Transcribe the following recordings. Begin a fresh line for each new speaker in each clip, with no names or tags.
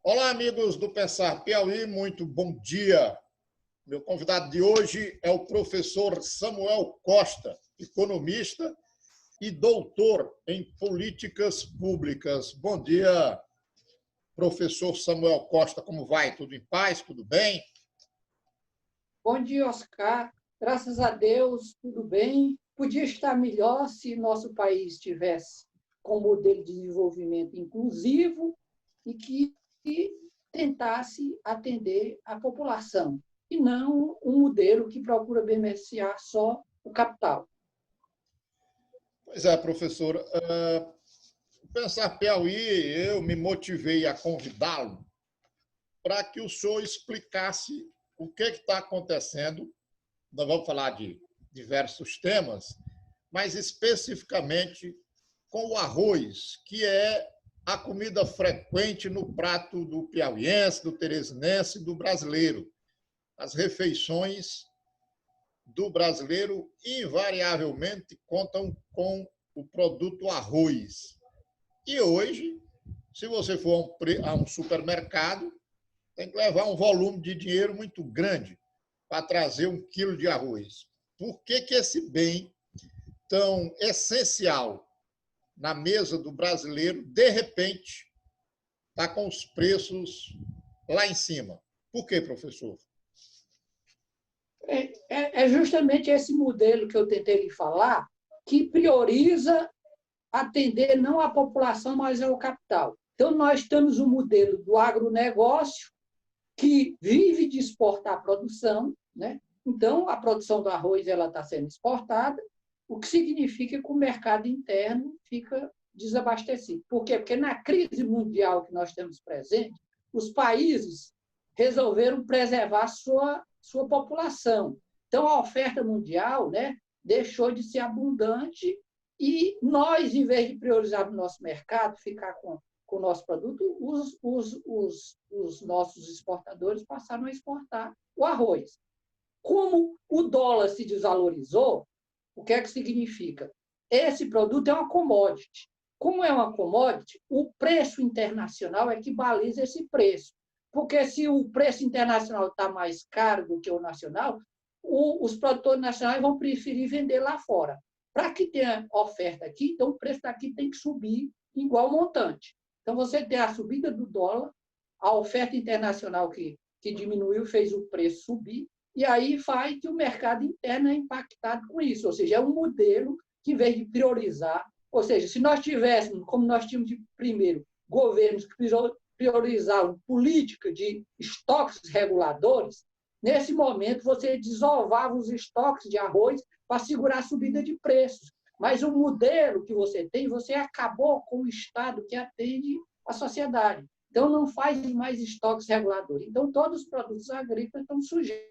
Olá, amigos do Pensar Piauí, muito bom dia. Meu convidado de hoje é o professor Samuel Costa, economista e doutor em políticas públicas. Bom dia, professor Samuel Costa, como vai? Tudo em paz? Tudo bem?
Bom dia, Oscar. Graças a Deus, tudo bem. Podia estar melhor se nosso país tivesse com um modelo de desenvolvimento inclusivo e que tentasse atender a população, e não um modelo que procura beneficiar só o capital.
Pois é, professor. O Pensar Piauí, eu me motivei a convidá-lo para que o senhor explicasse o que está acontecendo. Nós vamos falar de diversos temas, mas especificamente com o arroz, que é a comida frequente no prato do piauiense, do teresinense e do brasileiro. As refeições do brasileiro invariavelmente contam com o produto arroz. E hoje, se você for a um supermercado, tem que levar um volume de dinheiro muito grande para trazer 1 quilo de arroz. Por que esse bem tão essencial na mesa do brasileiro, de repente, está com os preços lá em cima? Por quê, professor?
É justamente esse modelo que eu tentei lhe falar, que prioriza atender não à população, mas ao capital. Então, nós temos um modelo do agronegócio que vive de exportar a produção, né? Então, a produção do arroz ela está sendo exportada, o que significa que o mercado interno fica desabastecido. Por quê? Porque na crise mundial que nós temos presente, os países resolveram preservar sua população. Então, a oferta mundial, né, deixou de ser abundante e nós, em vez de priorizar o nosso mercado, ficar com o nosso produto, os nossos exportadores passaram a exportar o arroz. Como o dólar se desvalorizou, o que é que significa? Esse produto é uma commodity. Como é uma commodity, o preço internacional é que baliza esse preço. Porque se o preço internacional está mais caro do que o nacional, os produtores nacionais vão preferir vender lá fora. Para que tenha oferta aqui, então o preço daqui tem que subir em igual montante. Então, você tem a subida do dólar, a oferta internacional que diminuiu, fez o preço subir, e aí faz que o mercado interno é impactado com isso. Ou seja, é um modelo que, em vez de priorizar, ou seja, se nós tivéssemos, como nós tínhamos de primeiro, governos que priorizavam política de estoques reguladores, nesse momento você desovava os estoques de arroz para segurar a subida de preços. Mas o modelo que você tem, você acabou com o Estado que atende a sociedade. Então, não faz mais estoques reguladores. Então, todos os produtos agrícolas estão sujeitos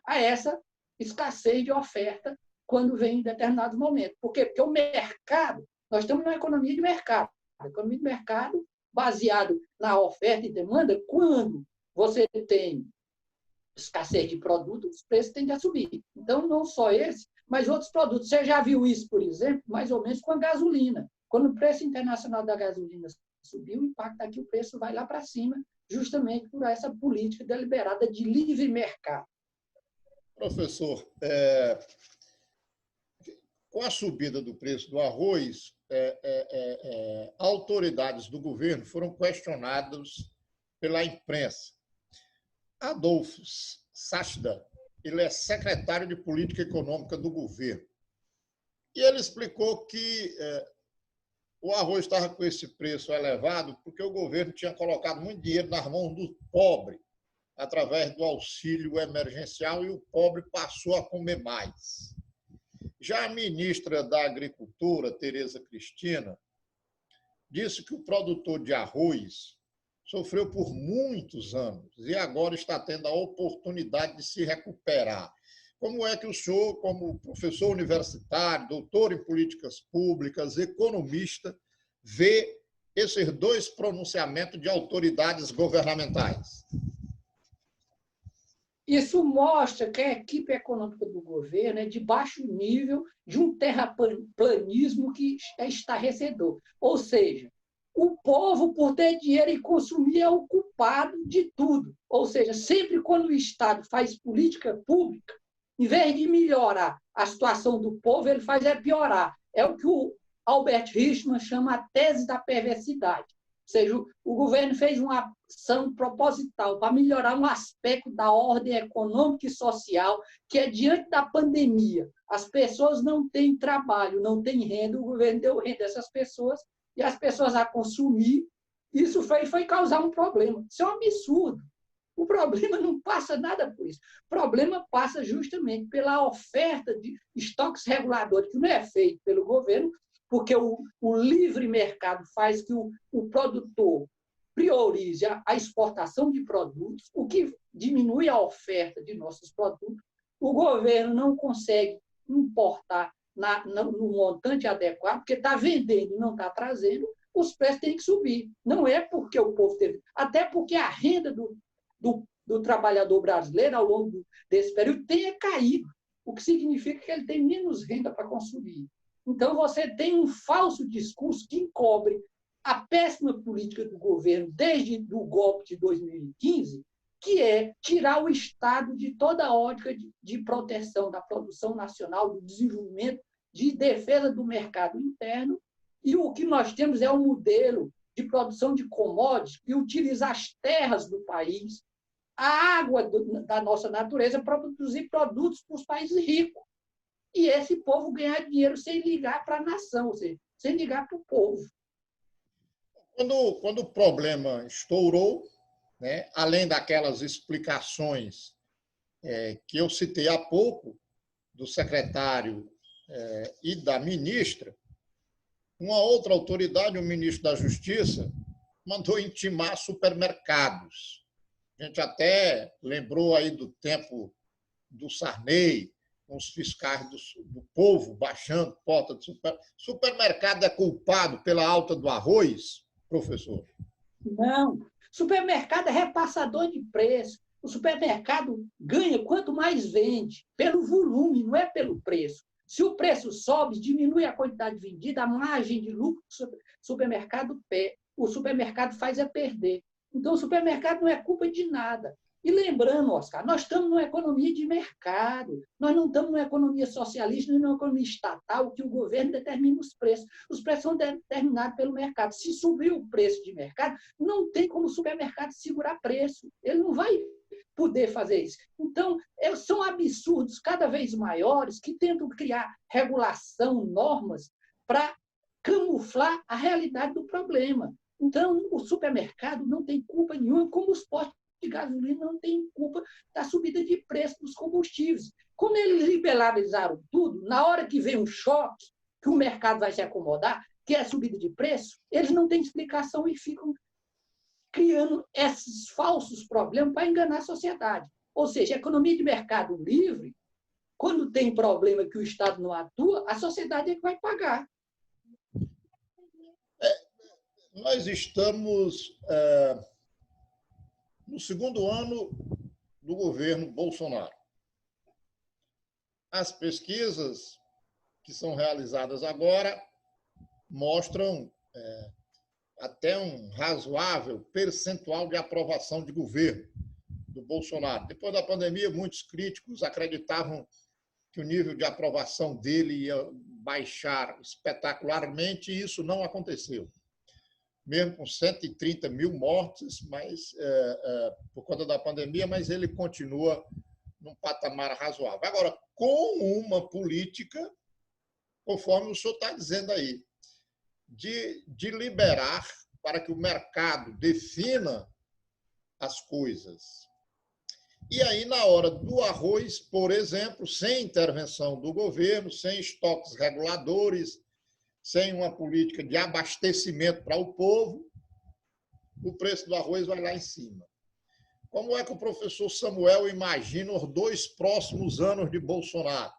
a essa escassez de oferta quando vem em determinados momentos. Por quê? Porque o mercado, nós estamos numa economia de mercado. A economia de mercado baseado na oferta e demanda, quando você tem escassez de produtos, os preços tendem a subir. Então, não só esse, mas outros produtos. Você já viu isso, por exemplo, mais ou menos com a gasolina. Quando o preço internacional da gasolina subiu, o impacto aqui, o preço vai lá para cima, justamente por essa política deliberada de livre mercado.
Professor, com a subida do preço do arroz, autoridades do governo foram questionadas pela imprensa. Adolfo Sachda, ele é secretário de Política Econômica do governo. E ele explicou que o arroz estava com esse preço elevado porque o governo tinha colocado muito dinheiro nas mãos do pobre, através do auxílio emergencial, e o pobre passou a comer mais. Já a ministra da Agricultura, Tereza Cristina, disse que o produtor de arroz sofreu por muitos anos e agora está tendo a oportunidade de se recuperar. Como é que o senhor, como professor universitário, doutor em políticas públicas, economista, vê esses dois pronunciamentos de autoridades governamentais?
Isso mostra que a equipe econômica do governo é de baixo nível, de um terraplanismo que é estarrecedor. Ou seja, o povo, por ter dinheiro e consumir, é o culpado de tudo. Ou seja, sempre quando o Estado faz política pública, em vez de melhorar a situação do povo, ele faz é piorar. É o que o Albert Hirschman chama a tese da perversidade. Ou seja, o governo fez uma ação proposital para melhorar um aspecto da ordem econômica e social, que é diante da pandemia. As pessoas não têm trabalho, não têm renda, o governo deu renda a essas pessoas, e as pessoas a consumir. Isso foi causar um problema. Isso é um absurdo. O problema não passa nada por isso. O problema passa justamente pela oferta de estoques reguladores, que não é feito pelo governo, porque o livre mercado faz que o produtor priorize a exportação de produtos, o que diminui a oferta de nossos produtos. O governo não consegue importar no montante adequado, porque está vendendo e não está trazendo, os preços têm que subir. Não é porque o povo teve... Até porque a renda do trabalhador brasileiro, ao longo desse período, tenha caído, o que significa que ele tem menos renda para consumir. Então, você tem um falso discurso que encobre a péssima política do governo desde o golpe de 2015, que é tirar o Estado de toda a ótica de proteção da produção nacional, do desenvolvimento, de defesa do mercado interno, e o que nós temos é um modelo de produção de commodities que utiliza as terras do país, a água da nossa natureza para produzir produtos para os países ricos. E esse povo ganhar dinheiro sem ligar para a nação, ou seja, sem ligar para o povo.
Quando o problema estourou, né, além daquelas explicações que eu citei há pouco, do secretário e da ministra, uma outra autoridade, o ministro da Justiça, mandou intimar supermercados. A gente até lembrou aí do tempo do Sarney, com os fiscais do povo baixando porta de supermercado. É culpado pela alta do arroz, professor?
Não. Supermercado é repassador de preço. O supermercado ganha quanto mais vende, pelo volume, não é pelo preço. Se o preço sobe, diminui a quantidade vendida, a margem de lucro do supermercado, o supermercado faz é perder. Então, o supermercado não é culpa de nada. E lembrando, Oscar, nós estamos numa economia de mercado, nós não estamos numa economia socialista, nem numa economia estatal, que o governo determina os preços. Os preços são determinados pelo mercado. Se subir o preço de mercado, não tem como o supermercado segurar preço. Ele não vai poder fazer isso. Então, são absurdos cada vez maiores que tentam criar regulação, normas, para camuflar a realidade do problema. Então, o supermercado não tem culpa nenhuma, como os postos de gasolina não tem culpa da subida de preço dos combustíveis. Como eles liberalizaram tudo, na hora que vem um choque, que o mercado vai se acomodar, que é a subida de preço, eles não têm explicação e ficam criando esses falsos problemas para enganar a sociedade. Ou seja, a economia de mercado livre, quando tem problema que o Estado não atua, a sociedade é que vai pagar.
Nós estamos no segundo ano do governo Bolsonaro. As pesquisas que são realizadas agora mostram até um razoável percentual de aprovação de governo do Bolsonaro. Depois da pandemia, muitos críticos acreditavam que o nível de aprovação dele ia baixar espetacularmente, e isso não aconteceu. Mesmo com 130 mil mortes, mas, por conta da pandemia, mas ele continua num patamar razoável. Agora, com uma política, conforme o senhor está dizendo aí, de liberar para que o mercado defina as coisas. E aí, na hora do arroz, por exemplo, sem intervenção do governo, sem estoques reguladores, sem uma política de abastecimento para o povo, o preço do arroz vai lá em cima. Como é que o professor Samuel imagina os 2 próximos anos de Bolsonaro?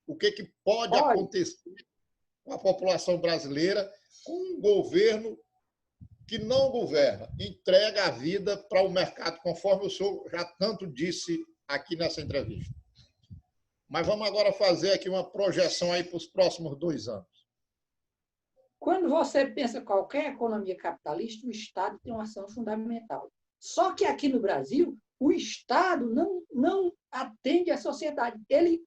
O que pode acontecer com a população brasileira com um governo que não governa, entrega a vida para o mercado, conforme o senhor já tanto disse aqui nessa entrevista? Mas vamos agora fazer aqui uma projeção aí para os próximos 2 anos.
Quando você pensa qualquer economia capitalista, o Estado tem uma ação fundamental. Só que aqui no Brasil, o Estado não atende à sociedade. Ele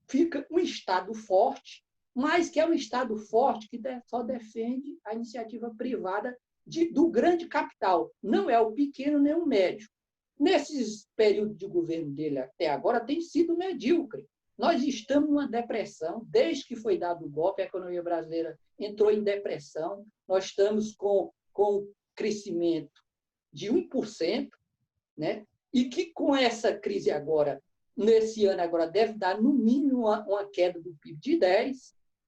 fica um Estado forte, mas que é um Estado forte que só defende a iniciativa privada do grande capital. Não é o pequeno nem o médio. Nesses períodos de governo dele até agora, tem sido medíocre. Nós estamos numa depressão, desde que foi dado o golpe, a economia brasileira entrou em depressão, nós estamos com crescimento de 1%, né? E que com essa crise agora, nesse ano agora, deve dar no mínimo uma queda do PIB de 10%.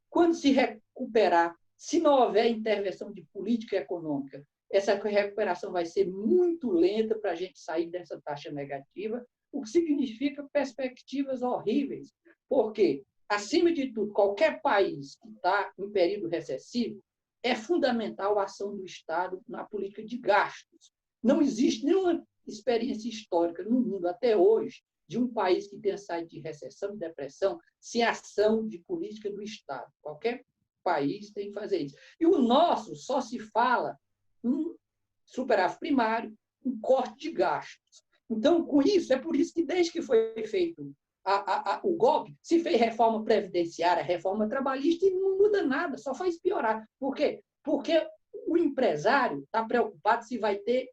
Quando se recuperar, se não houver intervenção de política econômica, essa recuperação vai ser muito lenta para a gente sair dessa taxa negativa, o que significa perspectivas horríveis, porque, acima de tudo, qualquer país que está em período recessivo, é fundamental a ação do Estado na política de gastos. Não existe nenhuma experiência histórica no mundo, até hoje, de um país que tenha saído de recessão, de depressão, sem ação de política do Estado. Qualquer país tem que fazer isso. E o nosso só se fala em superávit primário, em corte de gastos. Então, com isso, é por isso que, desde que foi feito o golpe, se fez reforma previdenciária, reforma trabalhista, e não muda nada, só faz piorar. Por quê? Porque o empresário está preocupado se vai ter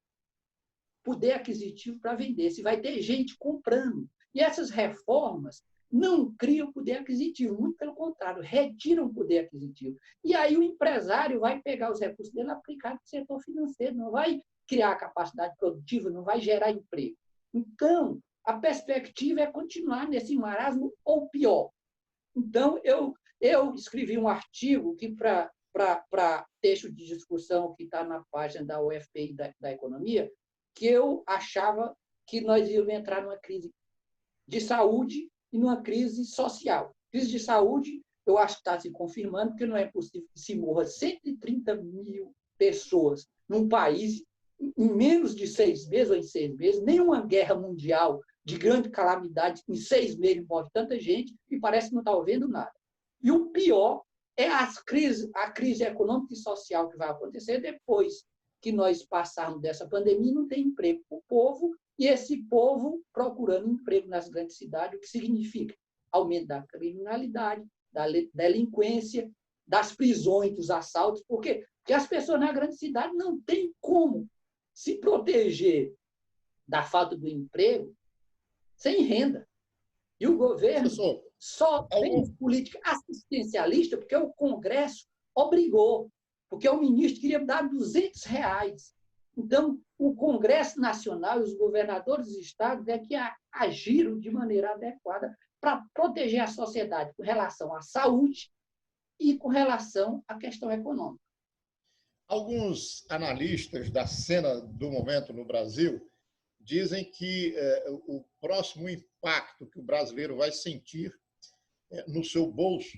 poder aquisitivo para vender, se vai ter gente comprando. E essas reformas não criam poder aquisitivo, muito pelo contrário, retiram o poder aquisitivo. E aí o empresário vai pegar os recursos dele aplicados no setor financeiro, não vai criar capacidade produtiva, não vai gerar emprego. Então, a perspectiva é continuar nesse marasmo ou pior. Então, eu escrevi um artigo que, para texto de discussão que está na página da UFPI da Economia, que eu achava que nós íamos entrar numa crise de saúde e numa crise social. Crise de saúde, eu acho que está se confirmando, porque não é possível que se morra 130 mil pessoas num país em menos de 6 meses ou em 6 meses, nenhuma guerra mundial de grande calamidade, em 6 meses morre tanta gente e parece que não está ouvindo nada. E o pior é a crise econômica e social que vai acontecer depois que nós passarmos dessa pandemia, não tem emprego para o povo, e esse povo procurando emprego nas grandes cidades, o que significa aumento da criminalidade, da delinquência, das prisões, dos assaltos. Por quê? Porque as pessoas na grande cidade não têm como se proteger da falta do emprego sem renda. E o governo só tem política assistencialista porque o Congresso obrigou, porque o ministro queria dar R$200. Então, o Congresso Nacional e os governadores dos estados é que agiram de maneira adequada para proteger a sociedade com relação à saúde e com relação à questão econômica.
Alguns analistas da cena do momento no Brasil dizem que o próximo impacto que o brasileiro vai sentir no seu bolso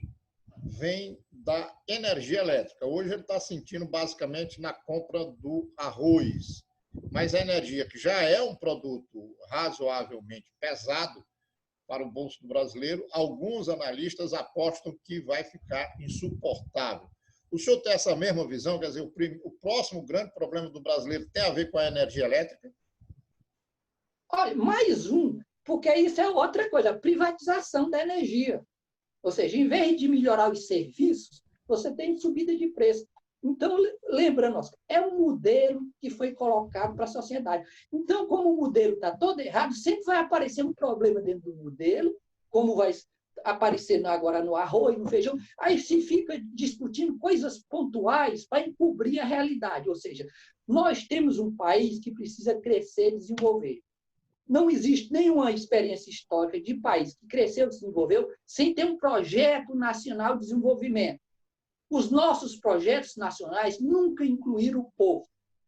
vem da energia elétrica. Hoje ele está sentindo basicamente na compra do arroz, mas a energia, que já é um produto razoavelmente pesado para o bolso do brasileiro, alguns analistas apostam que vai ficar insuportável. O senhor tem essa mesma visão? Quer dizer, o próximo grande problema do brasileiro tem a ver com a energia elétrica?
Olha, mais um, porque isso é outra coisa, a privatização da energia. Ou seja, em vez de melhorar os serviços, você tem subida de preço. Então, lembrando, é um modelo que foi colocado para a sociedade. Então, como o modelo está todo errado, sempre vai aparecer um problema dentro do modelo, como vai aparecendo agora no arroz, no feijão, aí se fica discutindo coisas pontuais para encobrir a realidade. Ou seja, nós temos um país que precisa crescer e desenvolver. Não existe nenhuma experiência histórica de país que cresceu e desenvolveu sem ter um projeto nacional de desenvolvimento. Os nossos projetos nacionais nunca incluíram o povo.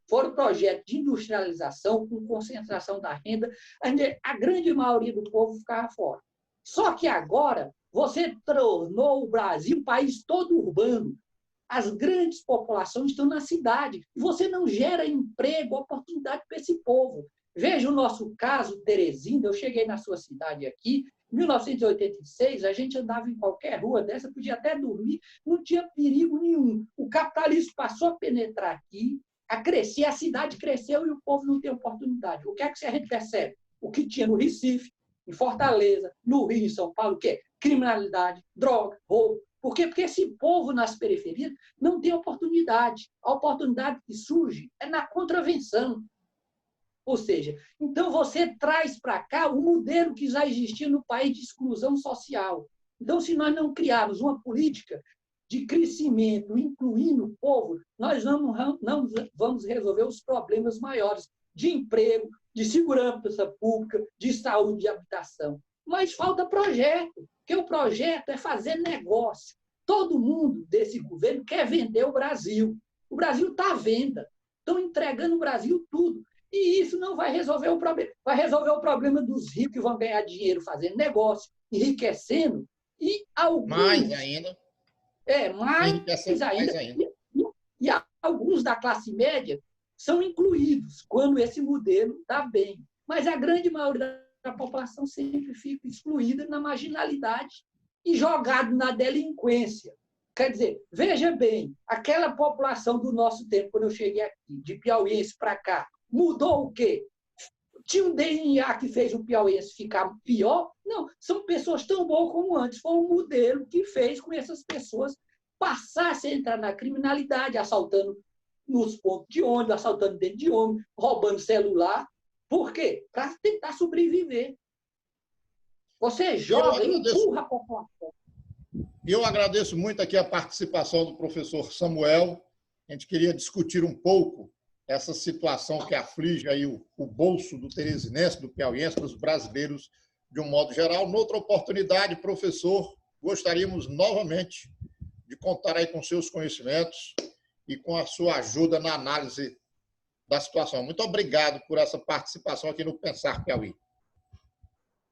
Foram projetos de industrialização, com concentração da renda, onde a grande maioria do povo ficava fora. Só que agora você tornou o Brasil um país todo urbano. As grandes populações estão na cidade. E você não gera emprego, oportunidade para esse povo. Veja o nosso caso, Teresina. Eu cheguei na sua cidade aqui, Em 1986, a gente andava em qualquer rua dessa, podia até dormir, não tinha perigo nenhum. O capitalismo passou a penetrar aqui, a crescer, a cidade cresceu e o povo não tem oportunidade. O que é que a gente percebe? O que tinha no Recife, em Fortaleza, no Rio, em São Paulo, o quê? Criminalidade, droga, roubo. Por quê? Porque esse povo nas periferias não tem oportunidade. A oportunidade que surge é na contravenção. Ou seja, então você traz para cá o modelo que já existia no país de exclusão social. Então, se nós não criarmos uma política de crescimento, incluindo o povo, nós não vamos resolver os problemas maiores de emprego, de segurança pública, de saúde, de habitação. Mas falta projeto, porque o projeto é fazer negócio. Todo mundo desse governo quer vender o Brasil. O Brasil está à venda. Estão entregando o Brasil tudo. E isso não vai resolver o problema. Vai resolver o problema dos ricos que vão ganhar dinheiro fazendo negócio, enriquecendo, e alguns...
Mais ainda.
Mais ainda. E alguns da classe média são incluídos quando esse modelo está bem. Mas a grande maioria da população sempre fica excluída na marginalidade e jogada na delinquência. Quer dizer, veja bem, aquela população do nosso tempo, quando eu cheguei aqui, de piauiense para cá, mudou o quê? Tinha um DNA que fez o piauiense ficar pior? Não, são pessoas tão boas como antes. Foi um modelo que fez com essas pessoas passassem a entrar na criminalidade, assaltando nos pontos de ônibus, assaltando dentro de ônibus, roubando celular. Por quê? Para tentar sobreviver. Você joga e empurra a população.
Eu agradeço muito aqui a participação do professor Samuel. A gente queria discutir um pouco essa situação que aflige aí o bolso do teresinense, do piauiense, dos brasileiros de um modo geral. Noutra oportunidade, professor, gostaríamos novamente de contar aí com seus conhecimentos e com a sua ajuda na análise da situação. Muito obrigado por essa participação aqui no Pensar Piauí.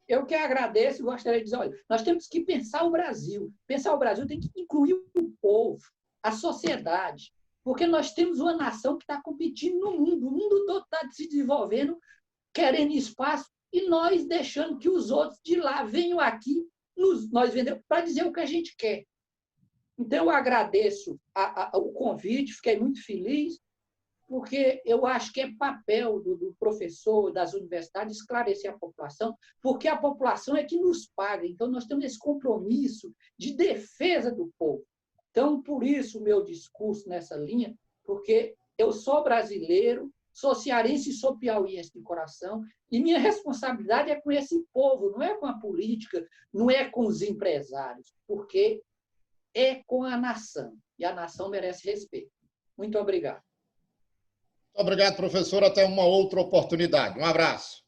Eu que agradeço e gostaria de dizer, olha, nós temos que pensar o Brasil. Pensar o Brasil tem que incluir o povo, a sociedade, porque nós temos uma nação que está competindo no mundo. O mundo todo está se desenvolvendo, querendo espaço, e nós deixando que os outros de lá venham aqui, nós vendemos para dizer o que a gente quer. Então, eu agradeço o convite, fiquei muito feliz, porque eu acho que é papel do professor, das universidades, esclarecer a população, porque a população é que nos paga. Então, nós temos esse compromisso de defesa do povo. Então, por isso o meu discurso nessa linha, porque eu sou brasileiro, sou cearense e sou piauiense de coração, e minha responsabilidade é com esse povo, não é com a política, não é com os empresários, porque é com a nação, e a nação merece respeito. Muito obrigado.
Muito obrigado, professor. Até uma outra oportunidade. Um abraço.